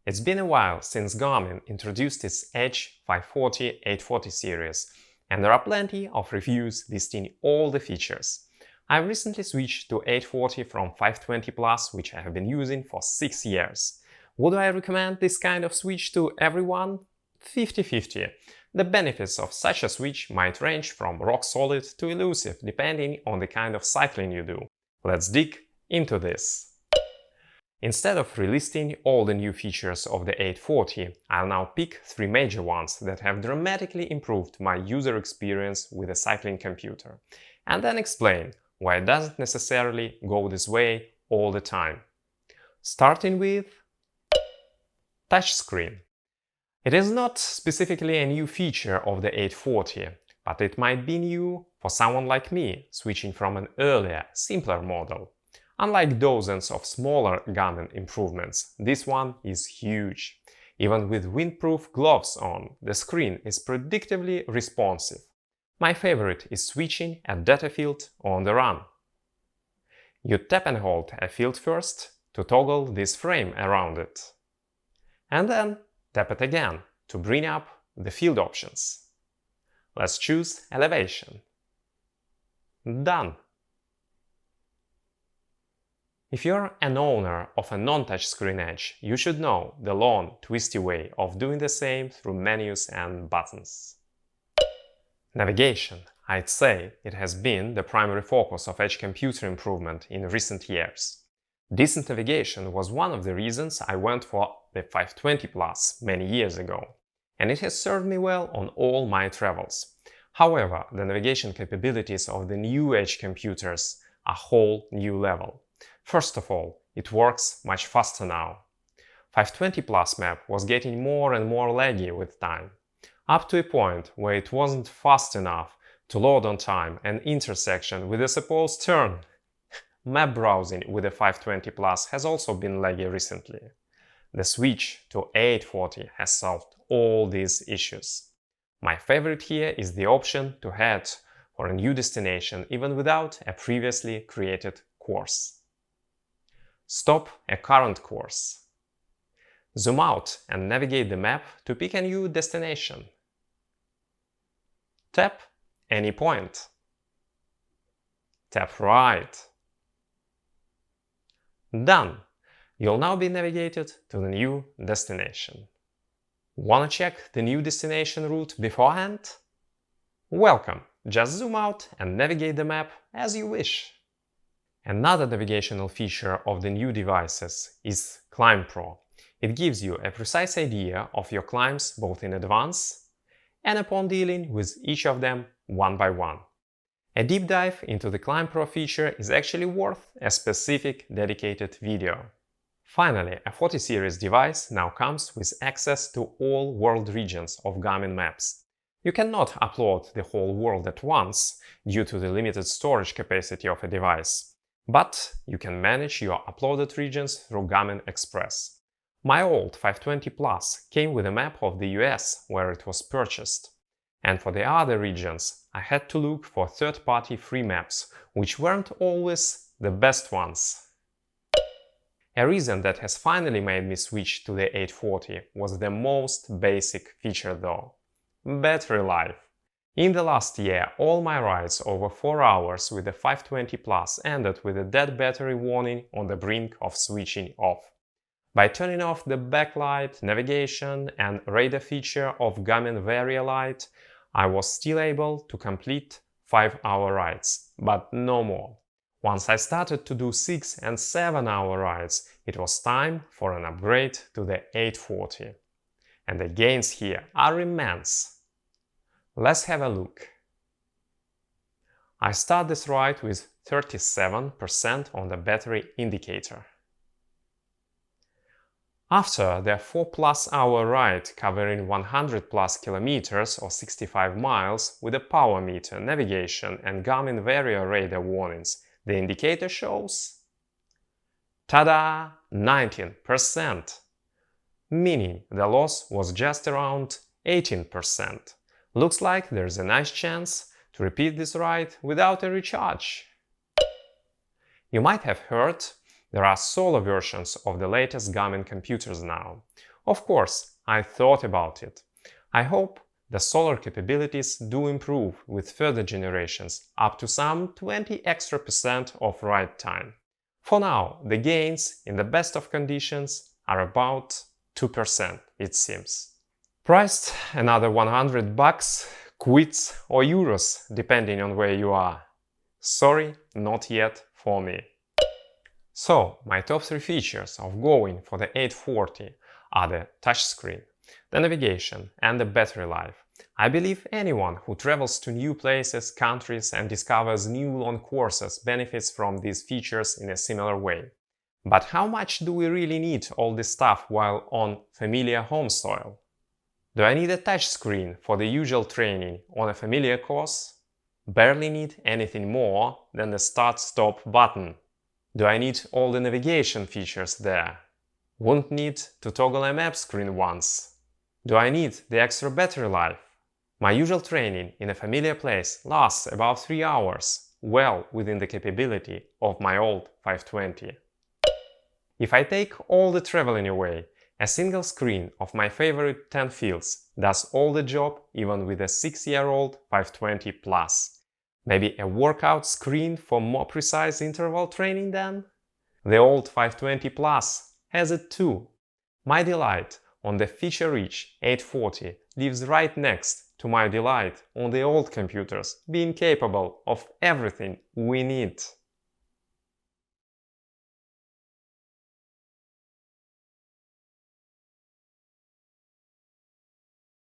It's been a while since Garmin introduced its Edge 540, 840 series, and there are plenty of reviews listing all the features. I recently switched to 840 from 520 Plus, which I have been using for 6 years. Would I recommend this kind of switch to everyone? 50-50. The benefits of such a switch might range from rock solid to elusive, depending on the kind of cycling you do. Let's dig into this. Instead of relisting all the new features of the 840, I'll now pick 3 major ones that have dramatically improved my user experience with a cycling computer, and then explain why it doesn't necessarily go this way all the time. Starting with touchscreen. It is not specifically a new feature of the 840, but it might be new for someone like me, switching from an earlier, simpler model. Unlike dozens of smaller Garmin improvements, this one is huge. Even with windproof gloves on, the screen is predictably responsive. My favorite is switching a data field on the run. You tap and hold a field first to toggle this frame around it. And then tap it again to bring up the field options. Let's choose elevation. Done. If you're an owner of a non-touchscreen Edge, you should know the long, twisty way of doing the same through menus and buttons. Navigation. I'd say it has been the primary focus of Edge computer improvement in recent years. Decent navigation was one of the reasons I went for the 520 Plus many years ago, and it has served me well on all my travels. However, the navigation capabilities of the new Edge computers are a whole new level. First of all, it works much faster now. 520 Plus map was getting more and more laggy with time, up to a point where it wasn't fast enough to load on time an intersection with a supposed turn. Map browsing with the 520 Plus has also been laggy recently. The switch to 840 has solved all these issues. My favorite here is the option to head for a new destination even without a previously created course. Stop a current course. Zoom out and navigate the map to pick a new destination. Tap any point. Tap right. Done! You'll now be navigated to the new destination. Wanna check the new destination route beforehand? Welcome! Just zoom out and navigate the map as you wish. Another navigational feature of the new devices is Climb Pro. It gives you a precise idea of your climbs both in advance and upon dealing with each of them one by one. A deep dive into the Climb Pro feature is actually worth a specific dedicated video. Finally, a 40 series device now comes with access to all world regions of Garmin Maps. You cannot upload the whole world at once due to the limited storage capacity of a device, but you can manage your uploaded regions through Garmin Express. My old 520 Plus came with a map of the US where it was purchased, and for the other regions I had to look for third-party free maps, which weren't always the best ones. A reason that has finally made me switch to the 840 was the most basic feature though: battery life. In the last year, all my rides over 4 hours with the 520 Plus ended with a dead battery warning on the brink of switching off. By turning off the backlight, navigation and radar feature of Garmin Varia Lite, I was still able to complete 5-hour rides, but no more. Once I started to do 6- and 7-hour rides, it was time for an upgrade to the 840. And the gains here are immense. Let's have a look. I start this ride with 37% on the battery indicator. After the 4+ hour ride covering 100+ kilometers or 65 miles with a power meter, navigation and Garmin Varia radar warnings, the indicator shows, tada, 19%, meaning the loss was just around 18%. Looks like there's a nice chance to repeat this ride without a recharge. You might have heard There are solar versions of the latest gaming computers now. Of course, I thought about it. I hope the solar capabilities do improve with further generations up to some 20 extra % of write time. For now, the gains in the best of conditions are about 2%, it seems. Priced another $100, quids or euros, depending on where you are. Sorry, not yet for me. So, my top 3 features of going for the 840 are the touchscreen, the navigation and the battery life. I believe anyone who travels to new places, countries and discovers new long courses benefits from these features in a similar way. But how much do we really need all this stuff while on familiar home soil? Do I need a touchscreen for the usual training on a familiar course? Barely need anything more than the start-stop button. Do I need all the navigation features there? Won't need to toggle a map screen once. Do I need the extra battery life? My usual training in a familiar place lasts about 3 hours, well within the capability of my old 520. If I take all the traveling away, a single screen of my favorite 10 fields does all the job even with a 6-year-old 520 Plus. Maybe a workout screen for more precise interval training then? The old 520 Plus has it too. My delight on the feature-rich 840 lives right next to my delight on the old computers being capable of everything we need.